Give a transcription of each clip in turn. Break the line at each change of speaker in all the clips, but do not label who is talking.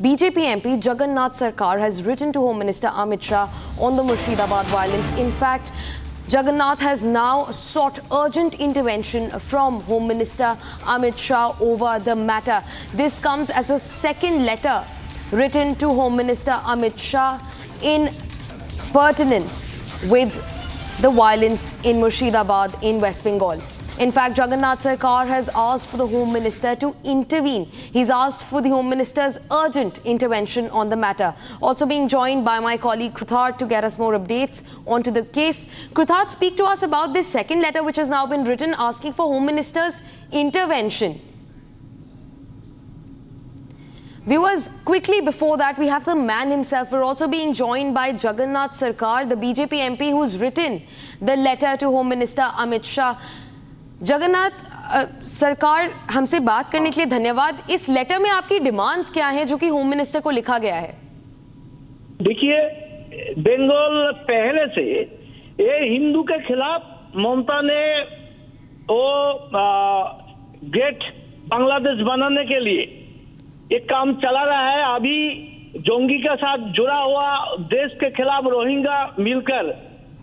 BJP MP Jagannath Sarkar has written to Home Minister Amit Shah on the Murshidabad violence. In fact, Jagannath has now sought urgent intervention from Home Minister Amit Shah over the matter. This comes as a second letter written to Home Minister Amit Shah in pertinence with the violence in Murshidabad in West Bengal. In fact, Jagannath Sarkar has asked for the Home Minister to intervene. He's asked for the Home Minister's urgent intervention on the matter. Also being joined by my colleague Kruthart to get us more updates onto the case. Kruthart, speak to us about this second letter which has now been written asking for Home Minister's intervention. Viewers, quickly before that, we have the man himself. We're also being joined by Jagannath Sarkar, the BJP MP who's written the letter to Home Minister Amit Shah. Jagannath सरकार, हमसे बात करने के लिए धन्यवाद। इस letter में आपकी डिमांड्स क्या हैं जो कि होम मिनिस्टर को लिखा गया है?
देखिए, बंगाल पहले से ये हिंदू के खिलाफ ममता ने वो ग्रेट बांग्लादेश बनाने के लिए एक काम चला रहा है। अभी जोंगी के साथ जुड़ा हुआ देश के खिलाफ रोहिंग्या मिलकर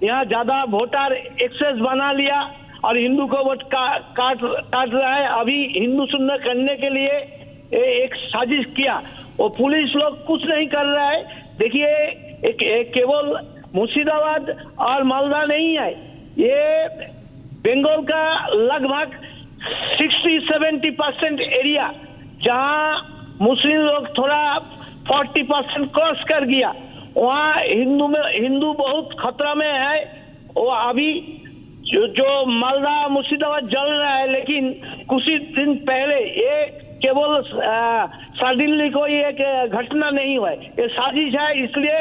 यहाँ ज्यादा वोटर एक्सेस बना लिया और हिंदू को वोट काट रहा है। अभी हिंदू शून्य करने के लिए एक साजिश किया। वो पुलिस लोग कुछ नहीं कर रहा है। देखिए, एक केवल मुर्शिदाबाद और मालदा नहीं है, ये बंगाल का लगभग 60-70% एरिया जहां मुस्लिम लोग थोड़ा 40% क्रॉस कर गया, वहाँ हिंदू बहुत खतरा में है। वो अभी जो मालदा मुर्शिदाबाद जल रहा है, लेकिन कुछ ही दिन पहले ये केवल सडनली कोई एक घटना नहीं हुआ है, ये साजिश है। इसलिए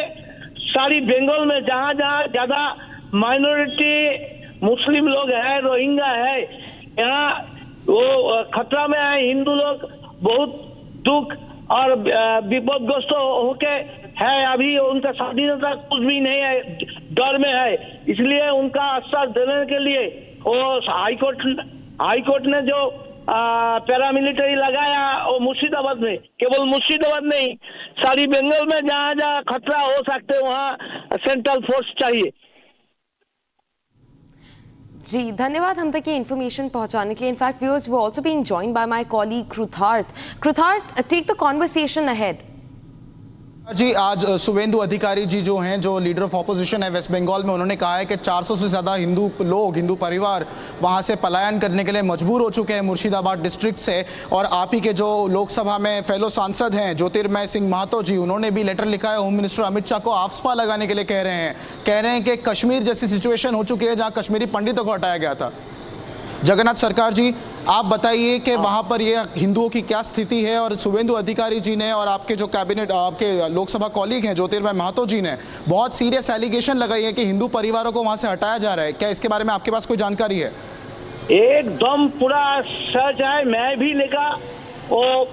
सारी बंगाल में जहाँ जहाँ ज्यादा माइनॉरिटी मुस्लिम लोग है, रोहिंग्या है, यहाँ वो खतरा में है। हिंदू लोग बहुत दुख और विपदग्रस्त होके है। अभी उनका स्वाधीनता कुछ भी नहीं है, डर में है। इसलिए उनका आश्वास देने के लिए वो हाईकोर्ट ने जो पैरामिलिट्री लगाया वो मुर्शिदाबाद में, केवल मुर्शिदाबाद नहीं, सारी बंगाल में जहाँ जहाँ खतरा हो सकते वहाँ सेंट्रल फोर्स चाहिए।
जी, धन्यवाद हम तक ये इन्फॉर्मेशन पहुंचाने के लिए। In fact viewers, we are also being joined by my colleague Kruthart, take the conversation ahead.
जी, आज शुवेंदु अधिकारी जी जो हैं, जो लीडर ऑफ ऑपोजिशन है वेस्ट बंगाल में, उन्होंने कहा है कि 400 से ज़्यादा हिंदू परिवार वहां से पलायन करने के लिए मजबूर हो चुके हैं मुर्शिदाबाद डिस्ट्रिक्ट से। और आप ही के जो लोकसभा में फेलो सांसद हैं ज्योतिर्मय सिंह महतो जी, उन्होंने भी लेटर लिखा है होम मिनिस्टर अमित शाह को आफ्सपा लगाने के लिए। कह रहे हैं कि कश्मीर जैसी सिचुएशन हो चुकी है जहाँ कश्मीरी पंडितों को हटाया गया था। जगन्नाथ सरकार जी, आप बताइए कि वहां पर ये हिंदुओं की क्या स्थिति है। और शुवेंदु अधिकारी जी ने और आपके जो कैबिनेट, आपके लोकसभा कॉलीग हैं ज्योतिर्मय महतो जी ने बहुत सीरियस एलिगेशन लगाई है कि हिंदू परिवारों को वहां से हटाया जा रहा है। क्या इसके बारे में आपके पास कोई जानकारी है?
एकदम पूरा सच है। मैं भी लिखा, वो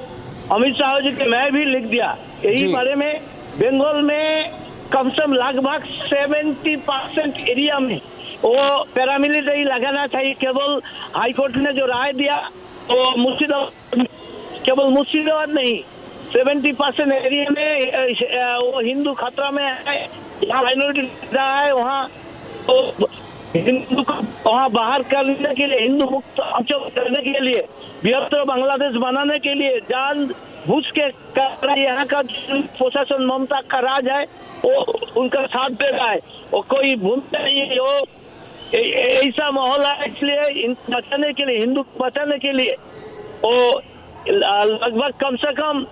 अमित शाह जी के मैं भी लिख दिया यही बारे में। बंगाल में कम से कम लगभग 70% एरिया में वो पैरामिलिट्री लगाना चाहिए। केवल हाईकोर्ट ने जो राय दिया वो मुर्शिदाबाद, केवल मुर्शिदाबाद नहीं, 70% एरिया में वो हिंदू खतरा में है। यहाँ माइनॉरिटी है, वहाँ तो हिंदू को वहाँ बाहर करने के लिए, हिंदू मुक्त अंचल करने के लिए, बृहत्तर बांग्लादेश बनाने के लिए जान बुझ के कर रहा है। यहाँ का प्रशासन ममता का राज है, वो उनका साथ दे रहा है, वो कोई भूलता नहीं है। वो ऐसा माहौल है, इसलिए बचाने के लिए, हिंदू बचाने के लिए वो लगभग कम से कम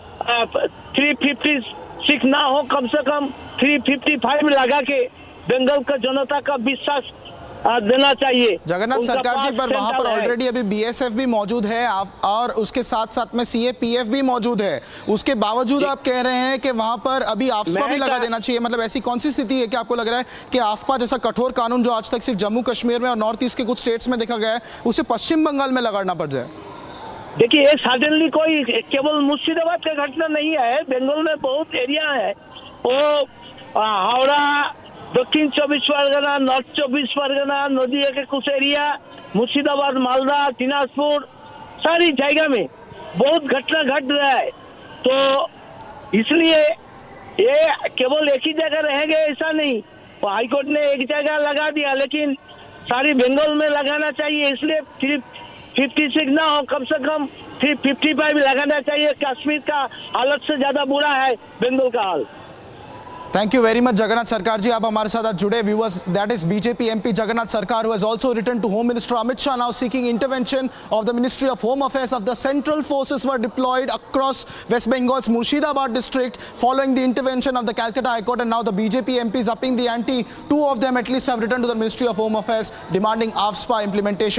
356 ना हो, कम से कम 355 लगा के बंगाल का जनता का विश्वास देना चाहिए।
जगन्नाथ सरकार जी, पर वहां पर ऑलरेडी अभी बीएसएफ भी मौजूद है और उसके साथ साथ में सीएपीएफ भी मौजूद है। उसके बावजूद आप कह रहे हैं कि वहां पर अभी आफ्सपा भी लगा देना चाहिए। मतलब ऐसी कौन सी स्थिति है कि आपको लग रहा है कि आफ्सपा जैसा कठोर कानून जो आज तक सिर्फ जम्मू कश्मीर में और नॉर्थ ईस्ट के कुछ स्टेट्स में देखा गया है, उसे पश्चिम बंगाल में लगाना पड़ जाए?
देखिए, ये सडनली कोई केवल मुर्शिदाबाद का घटना नहीं है। बंगाल में बहुत एरिया है, वो हावड़ा, दक्षिण 24 परगना, नॉर्थ 24 परगना, नदिया के कुछ एरिया, मुर्शिदाबाद, मालदा, दिनाजपुर, सारी जगह में बहुत घटना घट रहा है। तो इसलिए ये केवल एक ही जगह रहेंगे ऐसा नहीं, तो हाईकोर्ट ने एक जगह लगा दिया, लेकिन सारी बंगाल में लगाना चाहिए। इसलिए सिर्फ 56 ना हो, कम से कम 55 लगाना चाहिए। कश्मीर का हालत से ज्यादा बुरा है बंगाल का हाल।
Thank you very much Jagannath Sarkar ji, आप हमारे साथ आज जुड़े। Viewers, that is BJP MP Jagannath Sarkar who has also written to Home Minister Amit Shah now seeking intervention of the Ministry of Home Affairs of the central forces were deployed across West Bengal's Murshidabad district following the intervention of the Calcutta High Court, and now the BJP MPs upping the ante. Two of them at least have written to the Ministry of Home Affairs demanding AFSPA implementation.